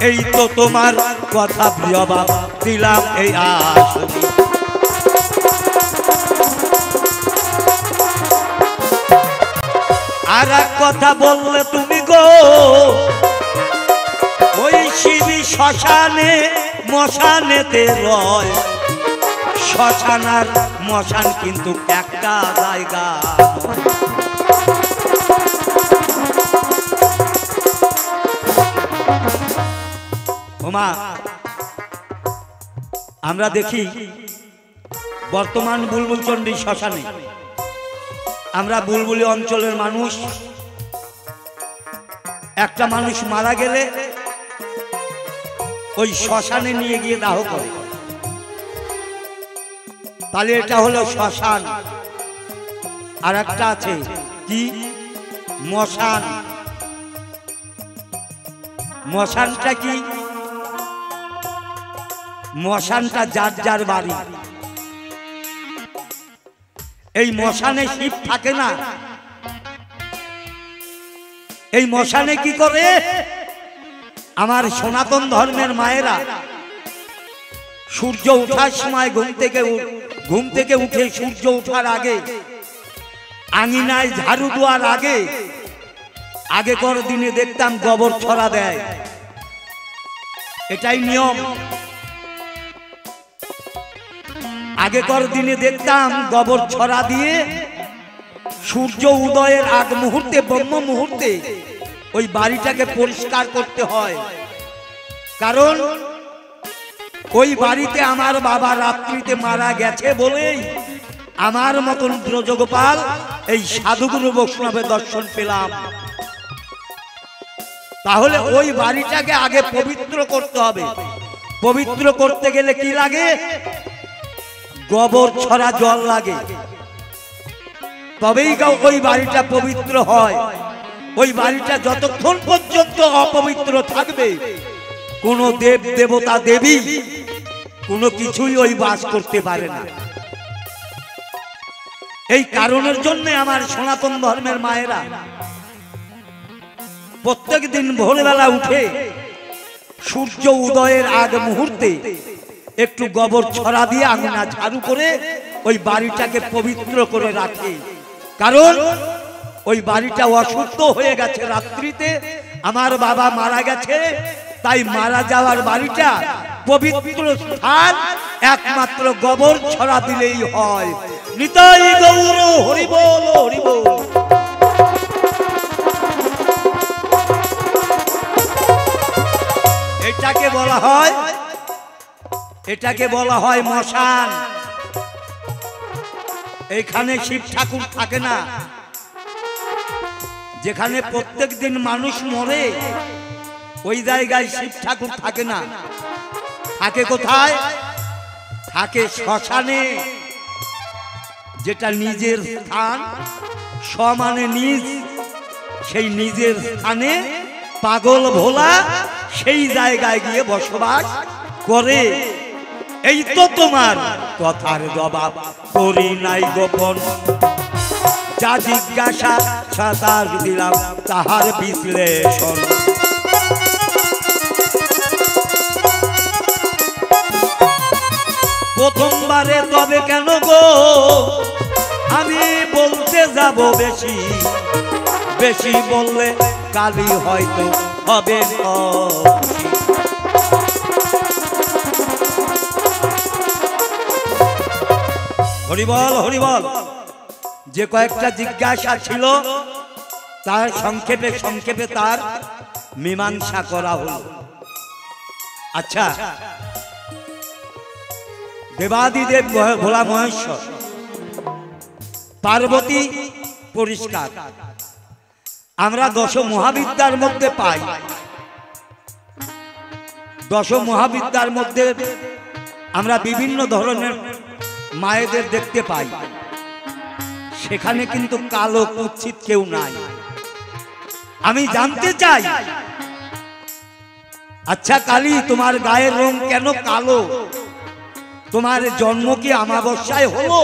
এই তো তোমার কথা জবাব দিলাম এই আসরে। আর এক কথা বললে তুমি গো, ওই শিবি শ্মশানে মশানেতে রয়। শ্মশান আর মশান কিন্তু একটা জায়গা। ওমা, আমরা দেখি বর্তমান বুলবুলচন্ডী শ্মশানে, আমরা বুলবুলি অঞ্চলের মানুষ, একটা মানুষ মারা গেলে ওই শ্মশানে নিয়ে গিয়ে দাহ করে। তাহলে এটা হলো শ্মশান। আর একটা আছে কি মশান। মশানটা কি? মশানটা যার যার বাড়ি। এই মশানে শিব থাকে না। এই মশানে কি করে আমার সনাতন ধর্মের মায়েরা সূর্য ওঠার সময় ঘুম থেকে উঠে সূর্য ওঠার আগে আঙিনায় ঝাড়ু দেওয়ার আগেকার দিনে দেখতাম গোবর ছড়া দেয়। এটাই নিয়ম। আগেকার দিনে দেখতাম গোবর ছড়া দিয়ে সূর্য উদয়ের আগ মুহূর্তে, ব্রহ্ম মুহূর্তে ওই বাড়িটাকে পরিষ্কার করতে হয়। কারণ ওই বাড়িতে আমার বাবা রাত্রিতে মারা গেছে বলেই আমার মতন ব্রজগোপাল এই সাধুগুরু বৈষ্ণবের দর্শন পেলাম। তাহলে ওই বাড়িটাকে আগে পবিত্র করতে হবে। পবিত্র করতে গেলে কি লাগে? গোবর ছড়া জল লাগে, তবেই ওই বাড়িটা পবিত্র হয়। ওই বাড়িটা যতক্ষণ পর্যন্ত অপবিত্র থাকবে, কোন দেব দেবতা দেবী কোনো কিছুই ওই বাস করতে পারে না। এই কারণের জন্য আমার সনাতন ধর্মের মায়েরা প্রত্যেক দিন ভোরবেলা উঠে সূর্য উদয়ের আগ মুহূর্তে একটু গোবর ছড়া দিয়ে আঙিনা ঝাড়ু করে ওই বাড়িটাকে পবিত্র করে রাখে। কারণ ওই বাড়িটা অশুদ্ধ হয়ে গেছে রাত্রিতে, আমার বাবা মারা গেছে। তাই মারা যাওয়ার বাড়িটা পবিত্র স্থান, একমাত্র গোবর ছড়া দিলেই হয়। নিতাই গৌর হরি বল, হরি বল। এটাকে বলা হয় মশান। এখানে শিব ঠাকুর থাকে না। যেখানে প্রত্যেক দিন মানুষ মরে ওই জায়গায় শিব ঠাকুর থাকে না। থাকে কোথায়? থাকে শ্মশানে, যেটা নিজের স্থান। সমানে নিজ, সেই নিজের স্থানে পাগল ভোলা সেই জায়গায় গিয়ে বসবাস করে। এই তো তোমার কথার জবাব করি নাই গোপন। যা জিজ্ঞাসা সাতার দিলাম তাহার বিশ্লেষণ। প্রথমবারে তবে কেন গো আমি বলতে যাব বেশি, বেশি বললে কালি হয়তো হবে। হরিবল, হরিবল। যে কয়েকটা জিজ্ঞাসা ছিল তার সংক্ষেপে সংক্ষেপে তার মীমাংসা করা হলো। আচ্ছা, দেবাদিদেব ভোলা মহেশ্বর, পার্বতী পরিষ্কার, আমরা দশ মহাবিদ্যার মধ্যে পাই। দশ মহাবিদ্যার মধ্যে আমরা বিভিন্ন ধরনের মায়েদের দেখতে পাই। সেখানে কিন্তু কালো কুৎসিত কেউ নাই। আমি জানতে চাই, আচ্ছা কালী, তোমার গায়ের রং কেন কালো? তোমার জন্ম কি অমাবস্যায় হলো?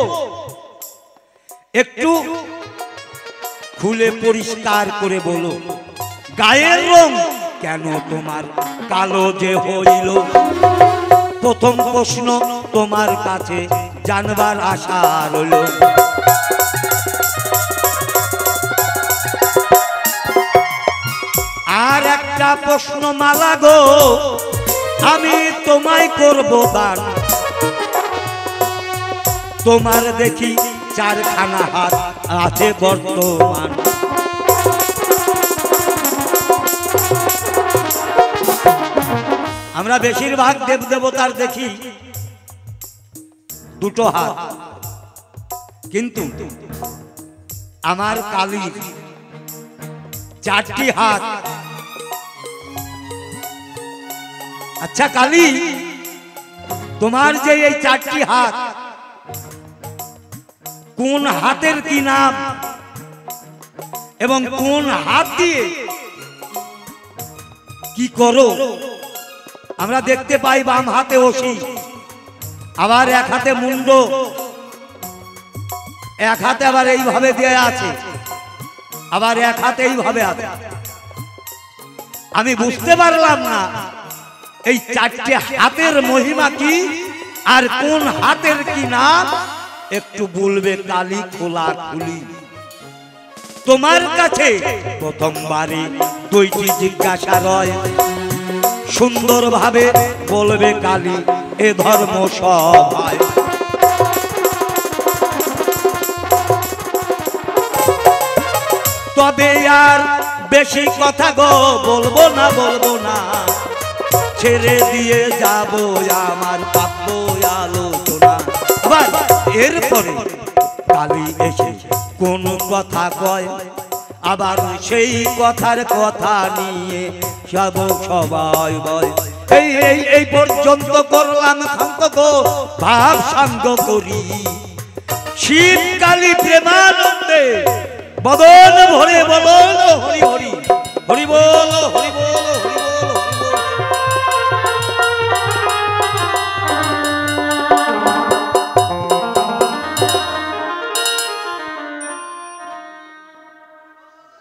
একটু খুলে পরিষ্কার করে বলো, গায়ের রং কেন তোমার কালো যে হইল? প্রথম প্রশ্ন তোমার কাছে জানবার আশা রইল। আর একটা প্রশ্ন মালা গো, আমি তোমায় করব দান। তোমার দেখি চারখানা হাত আছে বর্তমান। আমরা বেশিরভাগ দেব দেবতার দেখি দুটো হাত, কিন্তু আমার কালীর চারটি হাত। আচ্ছা কালী, তোমার যে এই চারটি হাত, কোন হাতের কি নাম এবং কোন হাত দিয়ে কি করো? আমরা দেখতে পাই বাম হাতে অসি, আবার এক হাতে মুন্ড, এক হাতে আবার এইভাবে দেয়া আছে, আবার এক হাতে এইভাবে আছে। আমি বুঝতে পারলাম না এই চারটে হাতের মহিমা কি আর কোন হাতের কি নাম, একটু বলবে কালী খোলা খুলি। তোমার কাছে প্রথমবারে দুইটি জিজ্ঞাসা রয়, সুন্দরভাবে বলবে কালী এ ধর্ম সভায়। তবে আর বেশি কথা গো বলবো না, ছেড়ে দিয়ে যাব আমার কাব্য আলোচনা। আবার এরপরে কালী এসে কোন কথা কয়, আবার সেই কথার কথা নিয়ে সব সবাই বয়। এই পর্যন্ত করলাম খান্ত গো ভাব সাঙ্গ করি, শীতকালী প্রেমানন্দে বদন ভরে বলল হরি হরি, হরি বল হরি বল হরি বল।